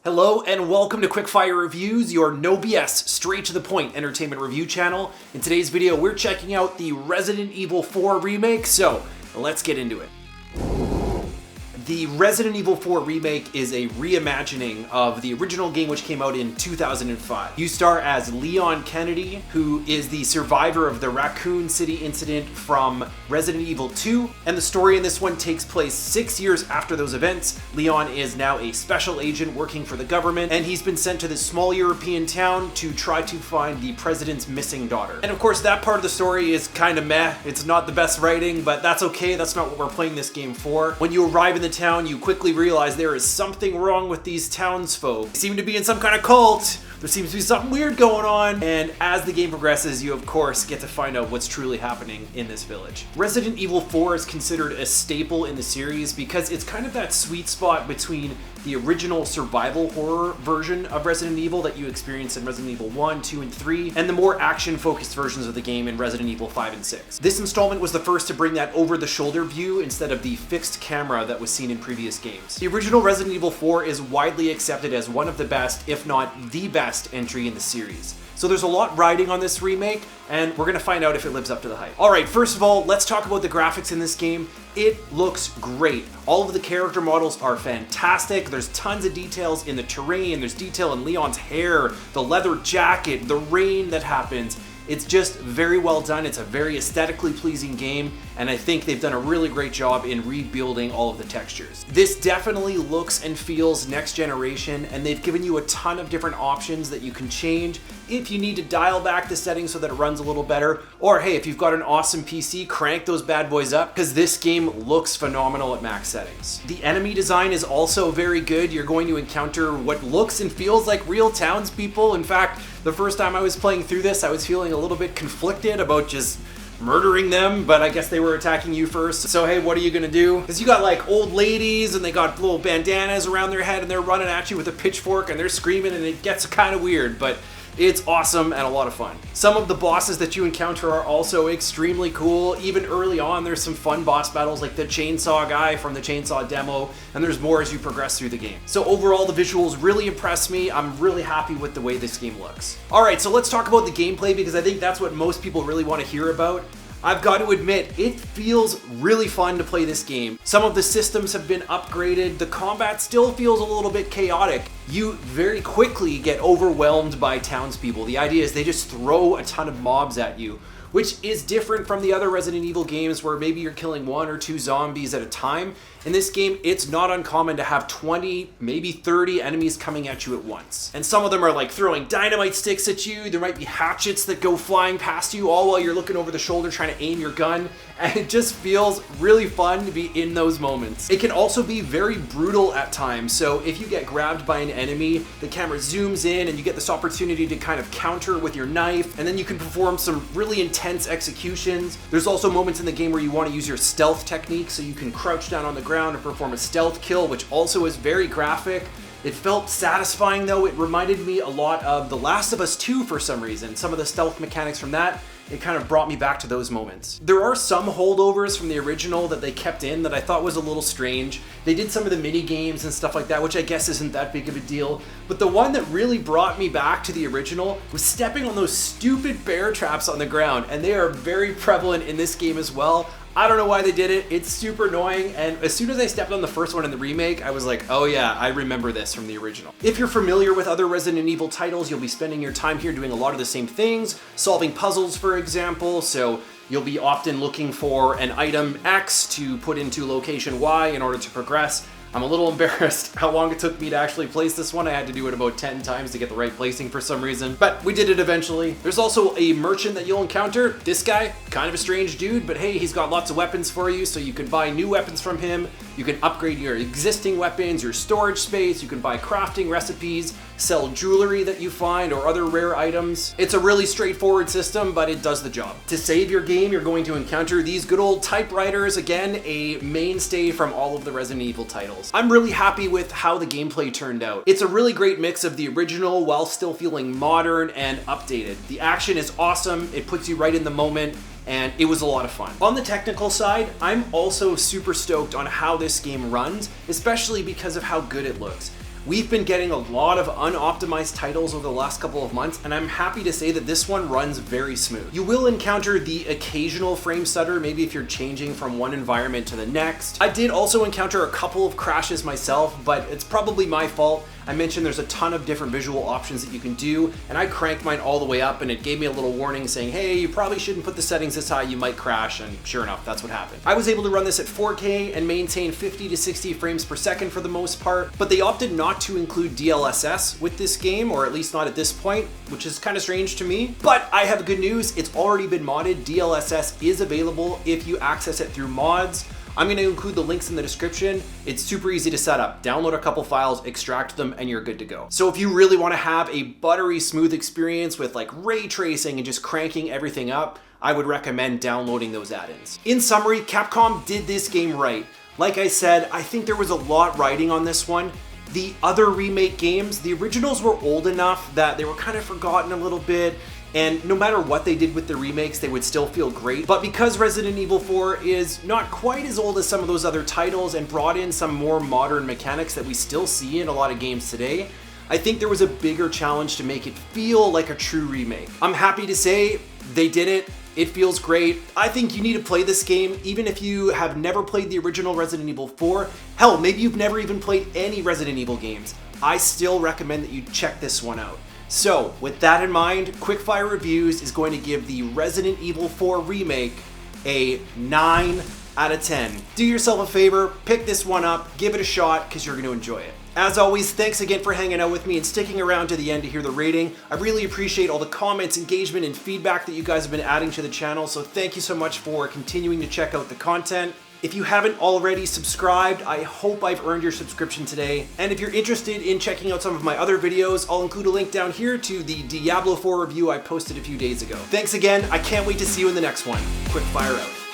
Hello and welcome to Quickfire Reviews, your no BS, straight to the point entertainment review channel. In today's video, we're checking out the Resident Evil 4 remake, so let's get into it. The Resident Evil 4 remake is a reimagining of the original game, which came out in 2005. You star as Leon Kennedy, who is the survivor of the Raccoon City incident from Resident Evil 2, and the story in this one takes place 6 years after those events. Leon is now a special agent working for the government, and he's been sent to this small European town to try to find the president's missing daughter. And of course, that part of the story is kind of meh. It's not the best writing, but that's okay. That's not what we're playing this game for. When you arrive in the town, you quickly realize there is something wrong with these townsfolk. They seem to be in some kind of cult. There seems to be something weird going on, and as the game progresses, you of course get to find out what's truly happening in this village. Resident Evil 4 is considered a staple in the series because it's kind of that sweet spot between the original survival horror version of Resident Evil that you experience in Resident Evil 1, 2, and 3, and the more action-focused versions of the game in Resident Evil 5 and 6. This installment was the first to bring that over-the-shoulder view instead of the fixed camera that was seen in previous games. The original Resident Evil 4 is widely accepted as one of the best, if not the best, entry in the series. So there's a lot riding on this remake, and we're gonna find out if it lives up to the hype. Alright, first of all, let's talk about the graphics in this game. It looks great. All of the character models are fantastic. There's tons of details in the terrain. There's detail in Leon's hair, the leather jacket, the rain that happens. It's just very well done. It's a very aesthetically pleasing game, and I think they've done a really great job in rebuilding all of the textures. This definitely looks and feels next generation, and they've given you a ton of different options that you can change if you need to dial back the settings so that it runs a little better, or hey, if you've got an awesome PC, crank those bad boys up, because this game looks phenomenal at max settings. The enemy design is also very good. You're going to encounter what looks and feels like real townspeople. In fact, the first time I was playing through this, I was feeling a little bit conflicted about just murdering them, but I guess they were attacking you first. So hey, what are you gonna do? Because you got like old ladies and they got little bandanas around their head and they're running at you with a pitchfork and they're screaming, and it gets kind of weird, but it's awesome and a lot of fun. Some of the bosses that you encounter are also extremely cool. Even early on, there's some fun boss battles like the chainsaw guy from the chainsaw demo, and there's more as you progress through the game. So overall, the visuals really impress me. I'm really happy with the way this game looks. All right, so let's talk about the gameplay, because I think that's what most people really want to hear about. I've got to admit, it feels really fun to play this game. Some of the systems have been upgraded. The combat still feels a little bit chaotic. You very quickly get overwhelmed by townspeople. The idea is they just throw a ton of mobs at you, which is different from the other Resident Evil games where maybe you're killing 1 or 2 zombies at a time. In this game, it's not uncommon to have 20, maybe 30 enemies coming at you at once. And some of them are like throwing dynamite sticks at you. There might be hatchets that go flying past you, all while you're looking over the shoulder trying to aim your gun. And it just feels really fun to be in those moments. It can also be very brutal at times. So if you get grabbed by an enemy, the camera zooms in and you get this opportunity to kind of counter with your knife, and then you can perform some really intense executions. There's also moments in the game where you want to use your stealth technique, so you can crouch down on the ground to perform a stealth kill, which also is very graphic. It felt satisfying though. It reminded me a lot of The Last of Us 2 for some reason. Some of the stealth mechanics from that, it kind of brought me back to those moments. There are some holdovers from the original that they kept in that I thought was a little strange. They did some of the mini games and stuff like that, which I guess isn't that big of a deal. But the one that really brought me back to the original was stepping on those stupid bear traps on the ground, and they are very prevalent in this game as well. I don't know why they did it. It's super annoying, and as soon as I stepped on the first one in the remake, I was like, oh yeah, I remember this from the original. If you're familiar with other Resident Evil titles, you'll be spending your time here doing a lot of the same things, solving puzzles, for example, so you'll be often looking for an item X to put into location Y in order to progress. I'm a little embarrassed how long it took me to actually place this one. I had to do it about 10 times to get the right placing for some reason, but we did it eventually. There's also a merchant that you'll encounter. This guy, kind of a strange dude, but hey, he's got lots of weapons for you, so you can buy new weapons from him. You can upgrade your existing weapons, your storage space, you can buy crafting recipes, sell jewelry that you find or other rare items. It's a really straightforward system, but it does the job. To save your game, you're going to encounter these good old typewriters, again, a mainstay from all of the Resident Evil titles. I'm really happy with how the gameplay turned out. It's a really great mix of the original while still feeling modern and updated. The action is awesome, it puts you right in the moment, and it was a lot of fun. On the technical side, I'm also super stoked on how this game runs, especially because of how good it looks. We've been getting a lot of unoptimized titles over the last couple of months, and I'm happy to say that this one runs very smooth. You will encounter the occasional frame stutter, maybe if you're changing from one environment to the next. I did also encounter a couple of crashes myself, but it's probably my fault. I mentioned there's a ton of different visual options that you can do, and I cranked mine all the way up and it gave me a little warning saying, hey, you probably shouldn't put the settings this high, you might crash, and sure enough, that's what happened. I was able to run this at 4K and maintain 50 to 60 frames per second for the most part, but they opted not to include DLSS with this game, or at least not at this point, which is kind of strange to me. But I have good news, it's already been modded. DLSS is available if you access it through mods. I'm going to include the links in the description. It's super easy to set up. Download a couple files, extract them, and you're good to go. So if you really want to have a buttery smooth experience with like ray tracing and just cranking everything up, I would recommend downloading those add-ins. In summary, Capcom did this game right. Like I said, I think there was a lot riding on this one. The other remake games, the originals were old enough that they were kind of forgotten a little bit. And no matter what they did with the remakes, they would still feel great. But because Resident Evil 4 is not quite as old as some of those other titles and brought in some more modern mechanics that we still see in a lot of games today, I think there was a bigger challenge to make it feel like a true remake. I'm happy to say they did it. It feels great. I think you need to play this game even if you have never played the original Resident Evil 4. Hell, maybe you've never even played any Resident Evil games. I still recommend that you check this one out. So, with that in mind, Quickfire Reviews is going to give the Resident Evil 4 Remake a 9 out of 10. Do yourself a favor, pick this one up, give it a shot, because you're going to enjoy it. As always, thanks again for hanging out with me and sticking around to the end to hear the rating. I really appreciate all the comments, engagement, and feedback that you guys have been adding to the channel, so thank you so much for continuing to check out the content. If you haven't already subscribed, I hope I've earned your subscription today. And if you're interested in checking out some of my other videos, I'll include a link down here to the Diablo 4 review I posted a few days ago. Thanks again, I can't wait to see you in the next one. Quickfire out.